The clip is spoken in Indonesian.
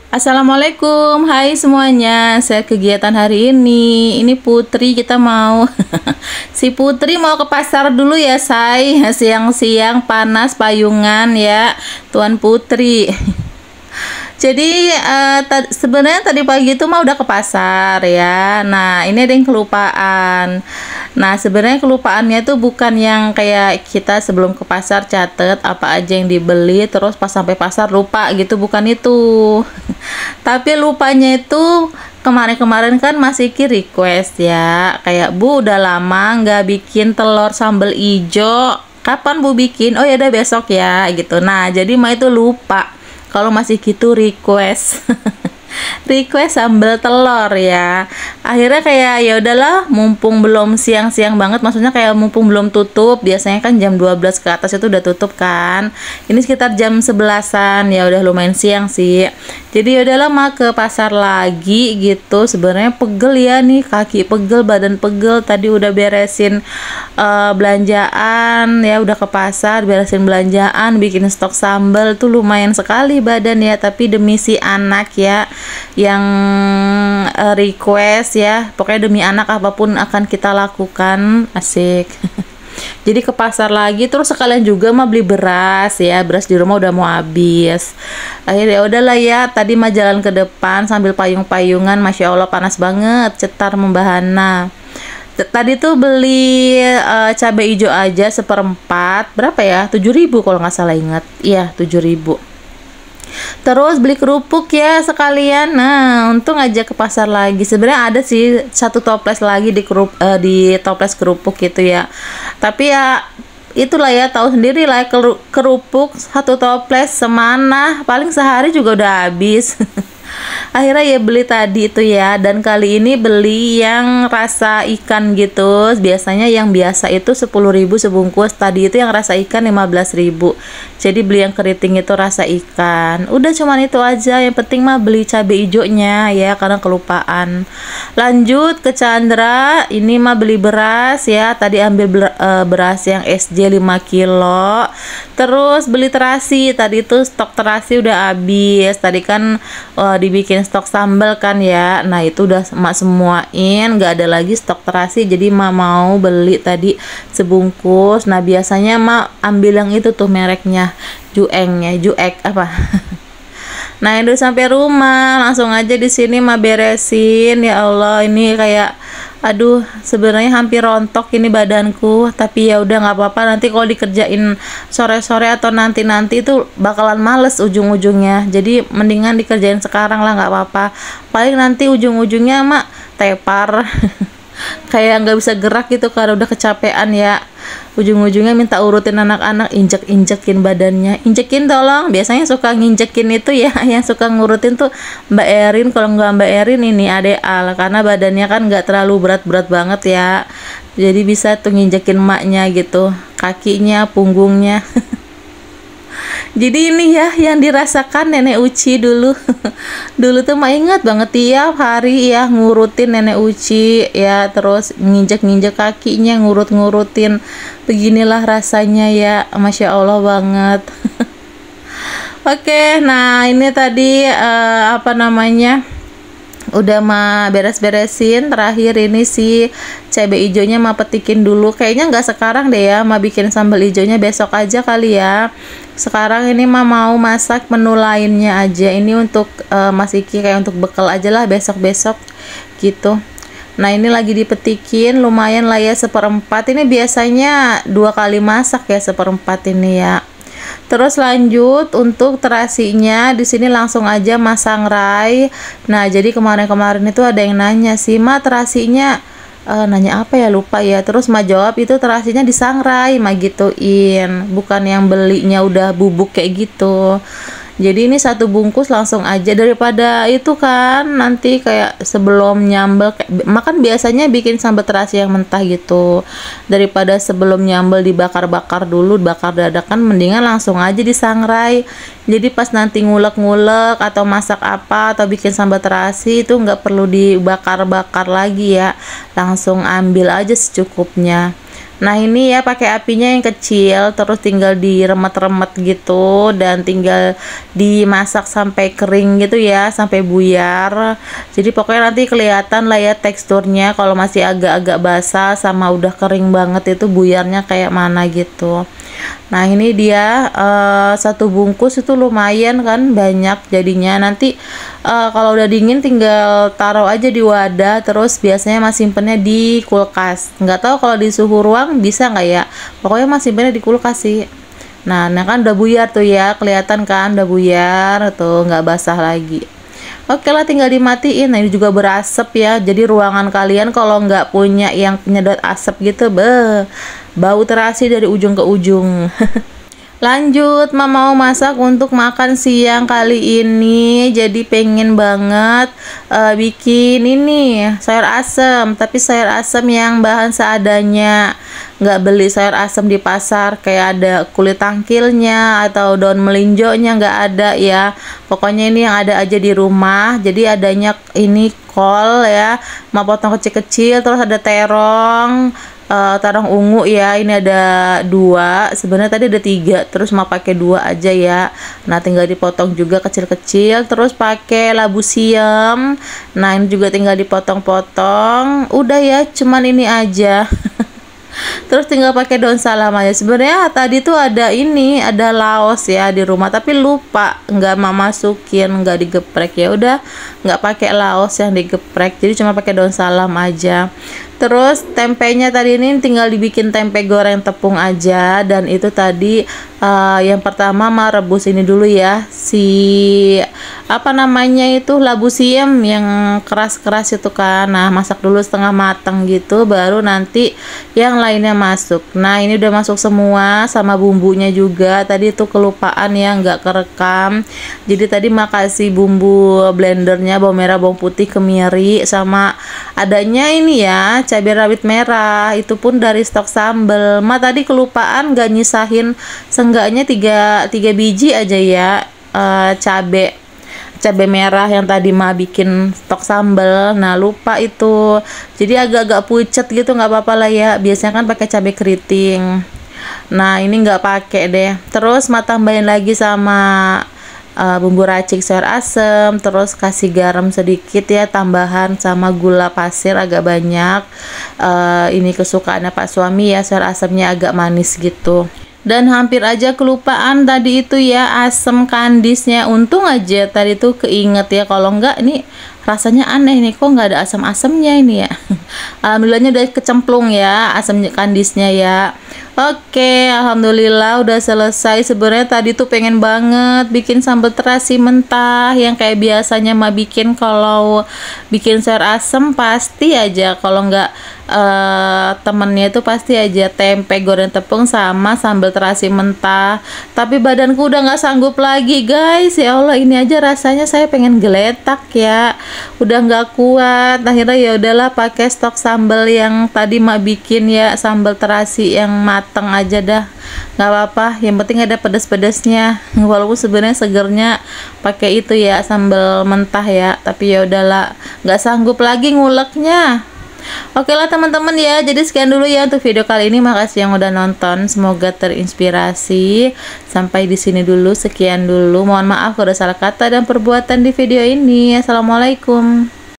Assalamualaikum, hai semuanya. Saya kegiatan hari ini Putri kita mau si Putri mau ke pasar dulu ya, say. Siang-siang panas payungan ya, Tuan Putri. Jadi sebenarnya tadi pagi itu mah udah ke pasar ya. Nah, ini ada yang kelupaan. Nah, sebenarnya kelupaannya tuh bukan yang kayak kita sebelum ke pasar catet apa aja yang dibeli terus pas sampai pasar lupa gitu, bukan itu. Tapi lupanya itu kemarin-kemarin kan Mas Iki request ya, kayak Bu udah lama nggak bikin telur sambal ijo. Kapan Bu bikin? Oh ya udah besok ya gitu. Nah, jadi Ma itu lupa kalau masih gitu request request sambal telur ya. Akhirnya kayak ya udahlah, mumpung belum siang-siang banget, maksudnya kayak mumpung belum tutup. Biasanya kan jam 12 ke atas itu udah tutup kan. Ini sekitar jam 11-an, ya udah lumayan siang sih. Jadi ya udahlah mah ke pasar lagi gitu. Sebenarnya pegel ya nih, kaki pegel, badan pegel. Tadi udah beresin belanjaan ya, udah ke pasar beresin belanjaan, bikin stok sambal tuh lumayan sekali badan ya. Tapi demi si anak ya yang request ya, pokoknya demi anak apapun akan kita lakukan, asik. Jadi ke pasar lagi, terus sekalian juga mah beli beras ya, beras di rumah udah mau habis. Akhirnya ya udahlah ya, tadi mah jalan ke depan sambil payung-payungan, masya Allah panas banget, cetar membahana. Tadi tuh beli cabai hijau aja seperempat, berapa ya, 7.000 kalau nggak salah, ingat iya 7.000. Terus beli kerupuk ya sekalian. Nah, untung aja ke pasar lagi. Sebenarnya ada sih satu toples lagi di toples kerupuk gitu ya. Tapi ya itulah ya, tahu sendiri lah kerupuk satu toples semana, paling sehari juga udah habis. Akhirnya ya beli tadi itu ya, dan kali ini beli yang rasa ikan gitu. Biasanya yang biasa itu 10.000 sebungkus, tadi itu yang rasa ikan 15.000. Jadi beli yang keriting itu rasa ikan. Udah cuman itu aja, yang penting mah beli cabai hijaunya ya karena kelupaan. Lanjut ke Chandra, ini mah beli beras ya. Tadi ambil beras yang SJ 5 kilo. Terus beli terasi, tadi itu stok terasi udah habis. Tadi kan dibikin stok sambal kan ya. Nah, itu udah emak semuain, nggak ada lagi stok terasi. Jadi emak mau beli tadi sebungkus. Nah, biasanya emak ambil yang itu tuh mereknya, Juek apa. Nah, itu sampai rumah langsung aja di sini mah beresin. Ya Allah, ini kayak aduh, sebenarnya hampir rontok ini badanku, tapi ya udah nggak apa-apa, nanti kalau dikerjain sore-sore atau nanti-nanti itu bakalan males ujung-ujungnya. Jadi mendingan dikerjain sekarang lah, nggak apa-apa. Paling nanti ujung-ujungnya mak tepar kayak nggak bisa gerak gitu karena udah kecapean ya. Ujung-ujungnya minta urutin anak-anak, injek-injekin badannya, injekin tolong. Biasanya suka nginjekin itu ya yang suka ngurutin tuh Mbak Erin. Kalau nggak Mbak Erin ini Ade Al, karena badannya kan nggak terlalu berat-berat banget ya, jadi bisa tuh nginjekin emaknya gitu, kakinya, punggungnya. Jadi ini ya yang dirasakan nenek Uci dulu. Dulu tuh mah ingat banget tiap hari ya ngurutin nenek Uci ya, terus nginjek-nginjek kakinya, ngurut-ngurutin. Beginilah rasanya ya, Masya Allah banget. Oke, nah ini tadi apa namanya, udah mah beres-beresin. Terakhir ini si cabai hijaunya mah petikin dulu, kayaknya nggak sekarang deh ya, mah bikin sambal hijaunya besok aja kali ya. Sekarang ini mah mau masak menu lainnya aja, ini untuk Mas Iki kayak untuk bekal aja lah besok-besok gitu. Nah, ini lagi dipetikin, lumayan lah ya seperempat. Ini biasanya 2 kali masak ya seperempat ini ya. Terus lanjut untuk terasinya, di sini langsung aja masang rai. Nah, jadi kemarin-kemarin itu ada yang nanya sih, Ma terasinya nanya apa ya, lupa ya. Terus Ma jawab itu terasinya disangrai, Ma gituin, bukan yang belinya udah bubuk kayak gitu. Jadi ini satu bungkus langsung aja, daripada itu kan nanti kayak sebelum nyambel makan biasanya bikin sambal terasi yang mentah gitu, daripada sebelum nyambel dibakar-bakar dulu, bakar dadakan, mendingan langsung aja disangrai. Jadi pas nanti ngulek-ngulek atau masak apa atau bikin sambal terasi itu nggak perlu dibakar-bakar lagi ya, langsung ambil aja secukupnya. Nah ini ya pakai apinya yang kecil, terus tinggal diremet-remet gitu dan tinggal dimasak sampai kering gitu ya, sampai buyar. Jadi pokoknya nanti kelihatan lah ya teksturnya, kalau masih agak-agak basah sama udah kering banget itu buyarnya kayak mana gitu. Nah ini dia satu bungkus itu lumayan kan banyak jadinya. Nanti kalau udah dingin tinggal taruh aja di wadah, terus biasanya mas simpennya di kulkas. Nggak tahu kalau di suhu ruang bisa nggak ya, pokoknya mas simpennya di kulkas sih. Nah kan udah buyar tuh ya, kelihatan kan udah buyar tuh, nggak basah lagi. Oke lah, tinggal dimatiin. Nah ini juga berasap ya, jadi ruangan kalian kalau nggak punya yang penyedot asap gitu, bau terasi dari ujung ke ujung. Lanjut, mau masak untuk makan siang kali ini. Jadi pengen banget bikin ini sayur asem, tapi sayur asem yang bahan seadanya. Nggak beli sayur asem di pasar kayak ada kulit tangkilnya atau daun melinjonya, nggak ada ya. Pokoknya ini yang ada aja di rumah. Jadi adanya ini kol ya, mau potong kecil-kecil, terus ada terong, terong ungu ya, ini ada 2, sebenarnya tadi ada 3, terus mau pakai 2 aja ya. Nah tinggal dipotong juga kecil-kecil, terus pakai labu siam. Nah ini juga tinggal dipotong-potong, udah ya, cuman ini aja. Terus tinggal pakai daun salam aja. Sebenarnya tadi tuh ada ini, ada laos ya di rumah, tapi lupa nggak mau masukin, nggak digeprek. Ya udah nggak pakai laos yang digeprek, jadi cuma pakai daun salam aja. Terus tempenya tadi ini tinggal dibikin tempe goreng tepung aja. Dan itu tadi yang pertama rebus ini dulu ya, si apa namanya itu, labu siam yang keras-keras itu kan. Nah masak dulu setengah matang gitu, baru nanti yang lainnya masuk. Nah ini udah masuk semua sama bumbunya juga. Tadi itu kelupaan ya, nggak kerekam. Jadi tadi makasih bumbu blendernya, bawang merah, bawang putih, kemiri, sama adanya ini ya cabai rawit merah, itu pun dari stok sambel. Tadi kelupaan gak nyisahin seenggaknya 3 biji aja ya cabai merah yang tadi bikin stok sambel. Nah lupa itu, jadi agak-agak pucet gitu, nggak apa-apa lah ya, biasanya kan pakai cabai keriting. Nah ini nggak pakai deh. Terus tambahin lagi sama bumbu racik sayur asem, terus kasih garam sedikit ya tambahan, sama gula pasir agak banyak. Ini kesukaannya Pak suami ya, sayur asemnya agak manis gitu. Dan hampir aja kelupaan tadi itu ya, asam kandisnya. Untung aja tadi tuh keinget ya, kalau enggak ini rasanya aneh nih, kok nggak ada asam-asamnya ini ya. Alhamdulillahnya udah kecemplung ya asam kandisnya ya. Oke, alhamdulillah udah selesai. Sebenarnya tadi tuh pengen banget bikin sambal terasi mentah yang kayak biasanya bikin kalau bikin sayur asem, pasti aja kalau nggak temennya itu pasti aja tempe goreng tepung sama sambal terasi mentah. Tapi badanku udah nggak sanggup lagi guys, ya Allah, ini aja rasanya saya pengen geletak ya, udah nggak kuat. Akhirnya ya udahlah pakai stok sambal yang tadi bikin ya, sambal terasi yang mateng aja dah, nggak apa-apa, yang penting ada pedas-pedasnya. Walaupun sebenarnya segernya pakai itu ya, sambal mentah ya, tapi ya udahlah, nggak sanggup lagi nguleknya. Oke lah teman-teman ya, jadi sekian dulu ya untuk video kali ini. Makasih yang udah nonton, semoga terinspirasi. Sampai di sini dulu, sekian dulu. Mohon maaf kalau ada salah kata dan perbuatan di video ini. Assalamualaikum.